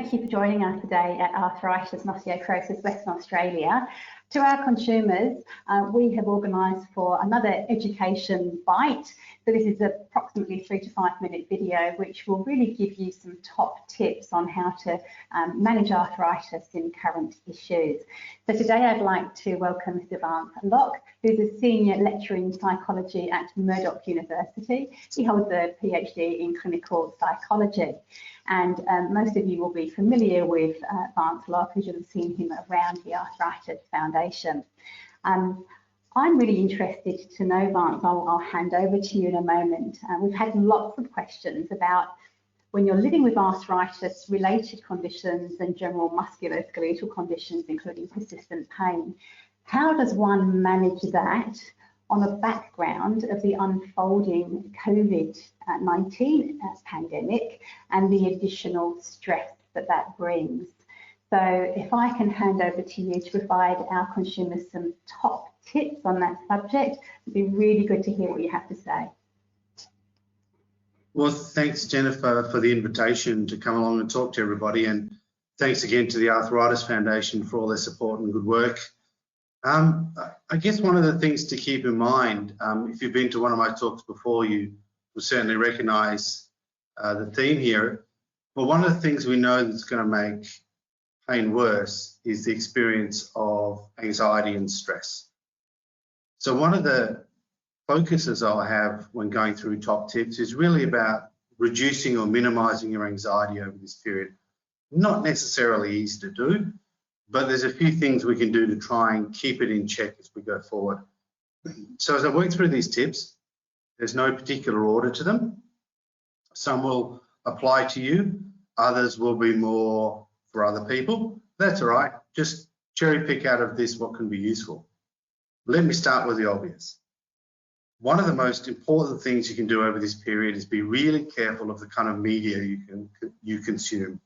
thank you for joining us today at Arthritis and Osteoporosis Western Australia. To our consumers, we have organised for another education bite. So this is approximately 3 to 5 minute video, which will really give you some top tips on how to manage arthritis in current issues. So today I'd like to welcome Mr. Vance Lock, who's a senior lecturer in psychology at Murdoch University. He holds a PhD in clinical psychology. And most of you will be familiar with Vance Lock, as you'll have seen him around the Arthritis Foundation. I'm really interested to know, Vance, I'll hand over to you in a moment. We've had lots of questions about when you're living with arthritis, related conditions and general musculoskeletal conditions, including persistent pain. How does one manage that on a background of the unfolding COVID-19 pandemic and the additional stress that that brings? So if I can hand over to you to provide our consumers some top tips on that subject, it'd be really good to hear what you have to say. Well, thanks, Jennifer, for the invitation to come along and talk to everybody, and thanks again to the Arthritis Foundation for all their support and good work. I guess one of the things to keep in mind, if you've been to one of my talks before, you will certainly recognise the theme here. But one of the things we know that's going to make pain worse is the experience of anxiety and stress. So one of the focuses I'll have when going through top tips is really about reducing or minimising your anxiety over this period. Not necessarily easy to do, but there's a few things we can do to try and keep it in check as we go forward. So as I work through these tips, there's no particular order to them. Some will apply to you, others will be more for other people. That's all right, just cherry pick out of this what can be useful. Let me start with the obvious. One of the most important things you can do over this period is be really careful of the kind of media you consume.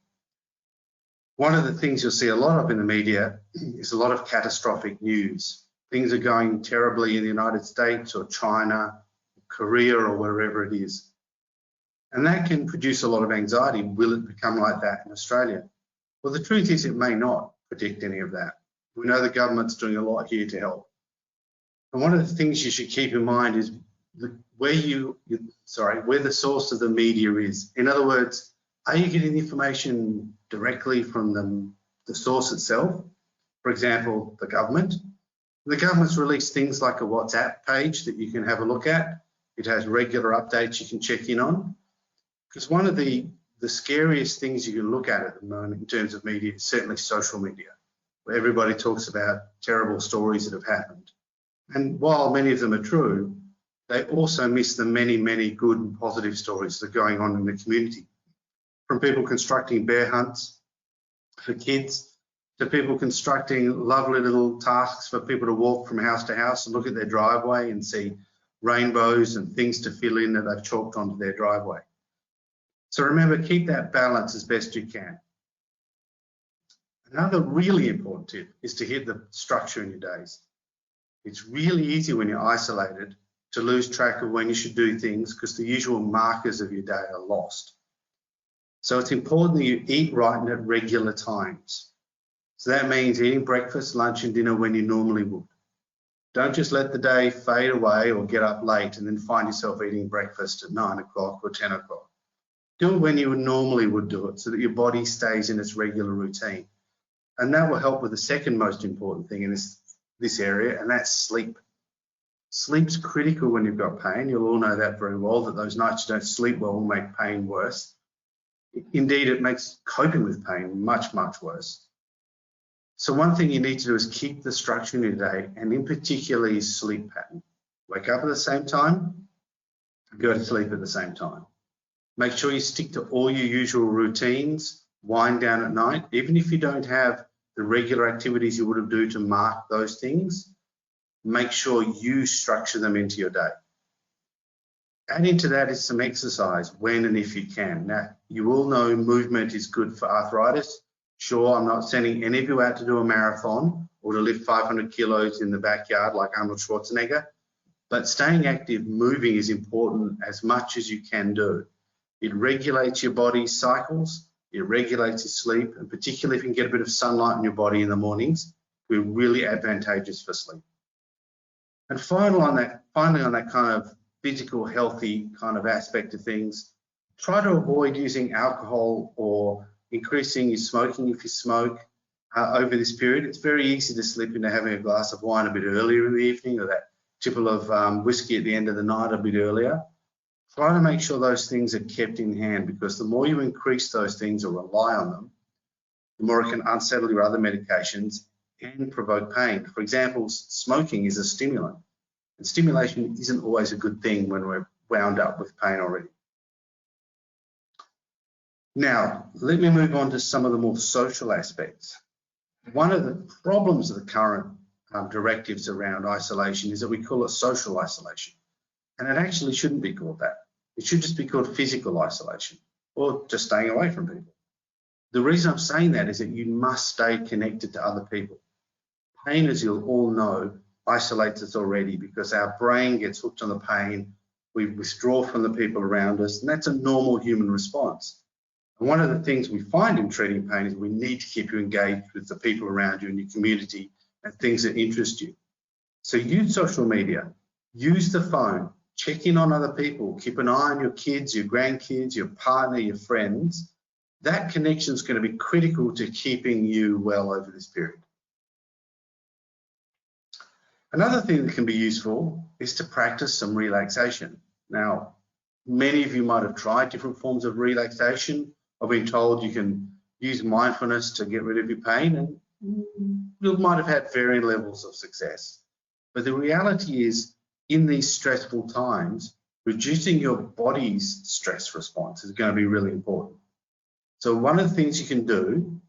One of the things you'll see a lot of in the media is a lot of catastrophic news. Things are going terribly in the United States or China, Korea, or wherever it is. And that can produce a lot of anxiety. Will it become like that in Australia? Well, the truth is it may not predict any of that. We know the government's doing a lot here to help. And one of the things you should keep in mind is where the source of the media is. In other words, are you getting information directly from the source itself? For example, the government. The government's released things like a WhatsApp page that you can have a look at. It has regular updates you can check in on. Because one of the scariest things you can look at the moment in terms of media is certainly social media, where everybody talks about terrible stories that have happened. And while many of them are true, they also miss the many, many good and positive stories that are going on in the community. From people constructing bear hunts for kids, to people constructing lovely little tasks for people to walk from house to house and look at their driveway and see rainbows and things to fill in that they've chalked onto their driveway. So remember, keep that balance as best you can. Another really important tip is to hit the structure in your days. It's really easy when you're isolated to lose track of when you should do things because the usual markers of your day are lost. So it's important that you eat right and at regular times. So that means eating breakfast, lunch and dinner when you normally would. Don't just let the day fade away or get up late and then find yourself eating breakfast at 9 o'clock or 10 o'clock. Do it when you normally would do it so that your body stays in its regular routine. And that will help with the second most important thing in this area, and that's sleep. Sleep's critical when you've got pain. You'll all know that very well, that those nights you don't sleep well will make pain worse. Indeed, it makes coping with pain much, much worse. So one thing you need to do is keep the structure in your day, and in particular your sleep pattern. Wake up at the same time, go to sleep at the same time. Make sure you stick to all your usual routines, wind down at night. Even if you don't have the regular activities you would do to mark those things, make sure you structure them into your day. Add into that is some exercise when and if you can. Now, you all know movement is good for arthritis. Sure, I'm not sending any of you out to do a marathon or to lift 500 kilos in the backyard like Arnold Schwarzenegger, but staying active, moving is important as much as you can do. It regulates your body's cycles. it regulates your sleep, and particularly if you can get a bit of sunlight in your body in the mornings, we're really advantageous for sleep. And finally on that kind of physical, healthy kind of aspect of things, try to avoid using alcohol or increasing your smoking if you smoke over this period. It's very easy to slip into having a glass of wine a bit earlier in the evening, or that tipple of whiskey at the end of the night a bit earlier. Try to make sure those things are kept in hand, because the more you increase those things or rely on them, the more it can unsettle your other medications and provoke pain. For example, smoking is a stimulant, and stimulation isn't always a good thing when we're wound up with pain already. Now, let me move on to some of the more social aspects. One of the problems of the current directives around isolation is that we call it social isolation, and it actually shouldn't be called that. It should just be called physical isolation, or just staying away from people. The reason I'm saying that is that you must stay connected to other people. Pain, as you'll all know, isolates us already because our brain gets hooked on the pain, we withdraw from the people around us, and that's a normal human response. And one of the things we find in treating pain is we need to keep you engaged with the people around you in your community and things that interest you. So use social media, use the phone, check in on other people, keep an eye on your kids, your grandkids, your partner, your friends. That connection is going to be critical to keeping you well over this period. Another thing that can be useful is to practice some relaxation. Now, many of you might have tried different forms of relaxation. I've been told you can use mindfulness to get rid of your pain, and you might have had varying levels of success. But the reality is, in these stressful times, reducing your body's stress response is going to be really important. So one of the things you can do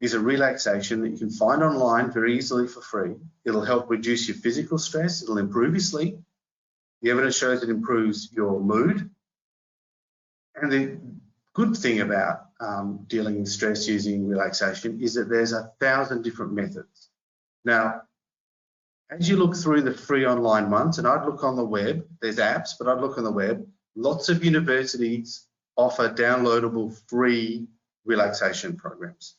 is a relaxation that you can find online very easily for free. It'll help reduce your physical stress. It'll improve your sleep. The evidence shows it improves your mood. And the good thing about dealing with stress using relaxation is that there's 1,000 different methods. Now, as you look through the free online ones, and I'd look on the web, there's apps, but I'd look on the web, lots of universities offer downloadable free relaxation programs.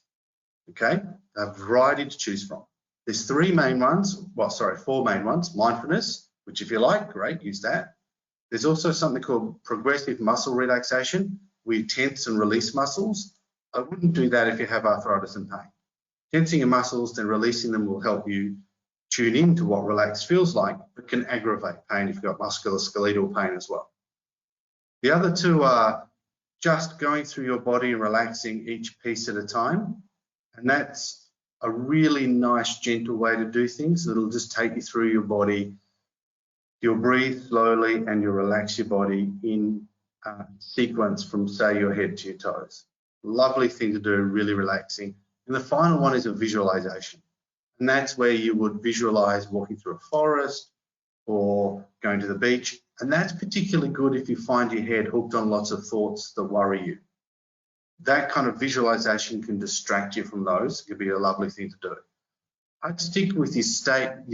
Okay, a variety to choose from. There's four main ones, mindfulness, which if you like, great, use that. There's also something called progressive muscle relaxation, where you tense and release muscles. I wouldn't do that if you have arthritis and pain. Tensing your muscles, then releasing them will help you tune in to what relaxed feels like, but can aggravate pain if you've got musculoskeletal pain as well. The other two are just going through your body and relaxing each piece at a time. And that's a really nice, gentle way to do things. It'll just take you through your body. You'll breathe slowly and you'll relax your body in sequence from, say, your head to your toes. Lovely thing to do, really relaxing. And the final one is a visualization. And that's where you would visualize walking through a forest or going to the beach. And that's particularly good if you find your head hooked on lots of thoughts that worry you. That kind of visualization can distract you from those. It could be a lovely thing to do. I'd stick with your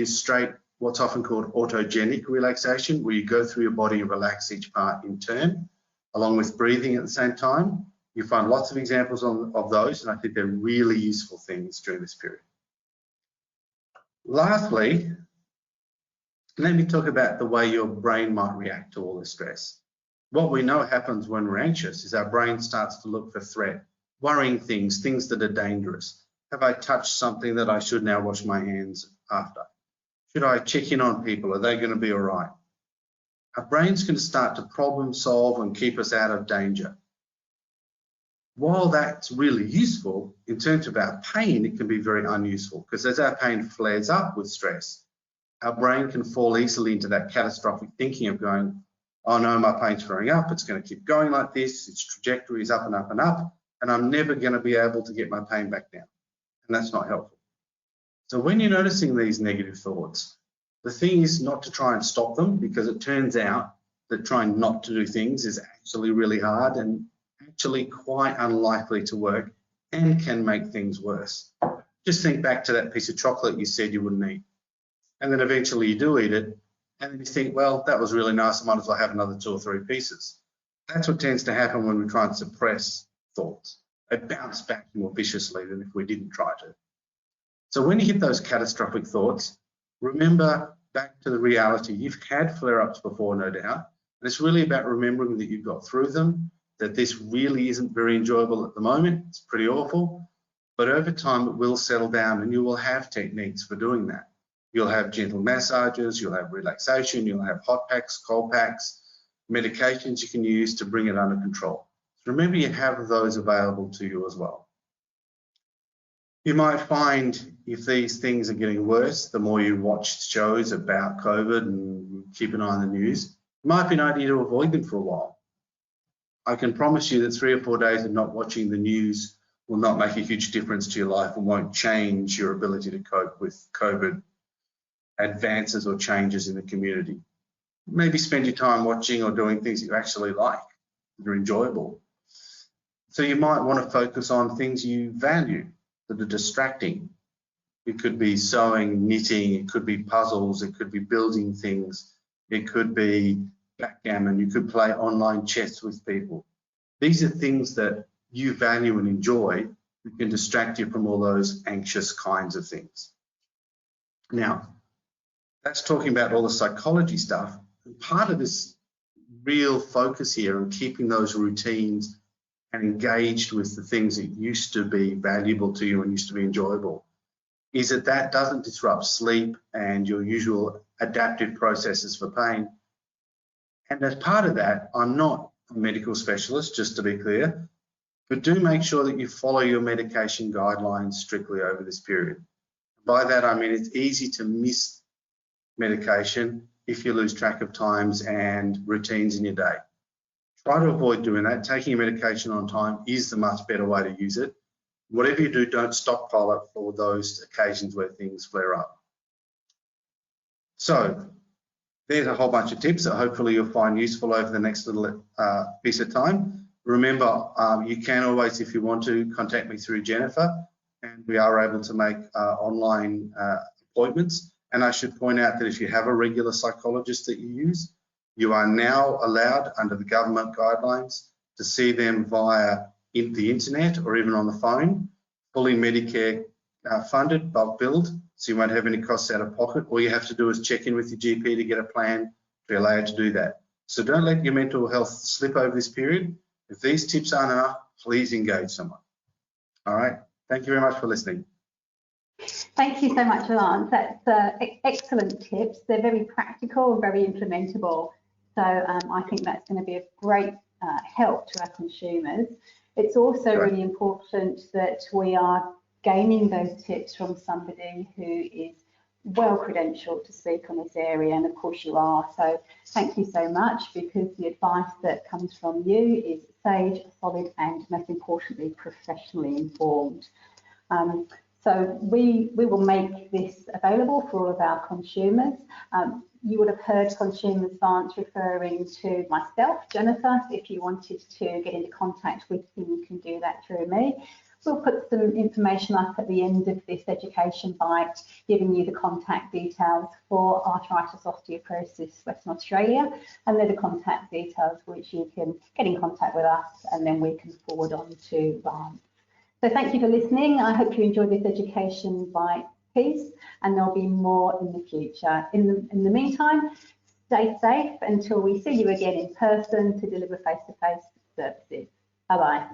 straight, what's often called autogenic relaxation, where you go through your body and relax each part in turn, along with breathing at the same time. You find lots of examples of those, and I think they're really useful things during this period. Lastly, let me talk about the way your brain might react to all the stress. What we know happens when we're anxious is our brain starts to look for threat, worrying things that are dangerous. Have I touched something that I should now wash my hands after? Should I check in on people? Are they going to be all right? Our brain's going to start to problem solve and keep us out of danger. While that's really useful, in terms of our pain, it can be very unuseful, because as our pain flares up with stress, our brain can fall easily into that catastrophic thinking of going, oh no, my pain's flaring up, it's going to keep going like this, its trajectory is up and up and up, and I'm never going to be able to get my pain back down. And that's not helpful. So when you're noticing these negative thoughts, the thing is not to try and stop them, because it turns out that trying not to do things is actually really hard and actually quite unlikely to work and can make things worse. Just think back to that piece of chocolate you said you wouldn't eat. And then eventually you do eat it, and then you think, well, that was really nice, I might as well have another 2 or 3 pieces. That's what tends to happen when we try and suppress thoughts. they bounce back more viciously than if we didn't try to. So when you hit those catastrophic thoughts, remember back to the reality. You've had flare-ups before, no doubt, and it's really about remembering that you've got through them, that this really isn't very enjoyable at the moment. It's pretty awful, but over time it will settle down, and you will have techniques for doing that. You'll have gentle massages, you'll have relaxation, you'll have hot packs, cold packs, medications you can use to bring it under control. So remember, you have those available to you as well. You might find if these things are getting worse, the more you watch shows about COVID and keep an eye on the news, it might be an idea to avoid them for a while. I can promise you that 3 or 4 days of not watching the news will not make a huge difference to your life and won't change your ability to cope with COVID advances or changes in the community. Maybe spend your time watching or doing things that you actually like, that are enjoyable. So you might want to focus on things you value that are distracting. It could be sewing, knitting, it could be puzzles, it could be building things, it could be backgammon, you could play online chess with people. These are things that you value and enjoy that can distract you from all those anxious kinds of things. Now, that's talking about all the psychology stuff. And part of this real focus here on keeping those routines and engaged with the things that used to be valuable to you and used to be enjoyable is that that doesn't disrupt sleep and your usual adaptive processes for pain. And as part of that, I'm not a medical specialist, just to be clear, but do make sure that you follow your medication guidelines strictly over this period. By that, I mean it's easy to miss medication if you lose track of times and routines in your day. Try to avoid doing that. Taking your medication on time is the much better way to use it. Whatever you do, don't stockpile it for those occasions where things flare up. So there's a whole bunch of tips that hopefully you'll find useful over the next little piece of time. Remember, you can always, if you want to, contact me through Jennifer, and we are able to make online appointments. And I should point out that if you have a regular psychologist that you use, you are now allowed under the government guidelines to see them via the internet or even on the phone, fully Medicare funded, bulk billed, so you won't have any costs out of pocket. All you have to do is check in with your GP to get a plan to allow you to do that. So don't let your mental health slip over this period. If these tips aren't enough, please engage someone. All right, thank you very much for listening. Thank you so much, Lance. That's excellent tips. They're very practical, very implementable. So I think that's going to be a great help to our consumers. It's also really important that we are gaining those tips from somebody who is well credentialed to speak on this area, and of course you are. So thank you so much, because the advice that comes from you is sage, solid, and most importantly, professionally informed. So we will make this available for all of our consumers. You would have heard Consumers Vance referring to myself, Jennifer. If you wanted to get into contact with him, you can do that through me. We'll put some information up at the end of this education bite, giving you the contact details for Arthritis Osteoporosis Western Australia, and they're the contact details which you can get in contact with us, and then we can forward on to Vance. So thank you for listening. I hope you enjoyed this education bite piece, and there'll be more in the future. In the meantime, stay safe until we see you again in person to deliver face-to-face services. Bye-bye.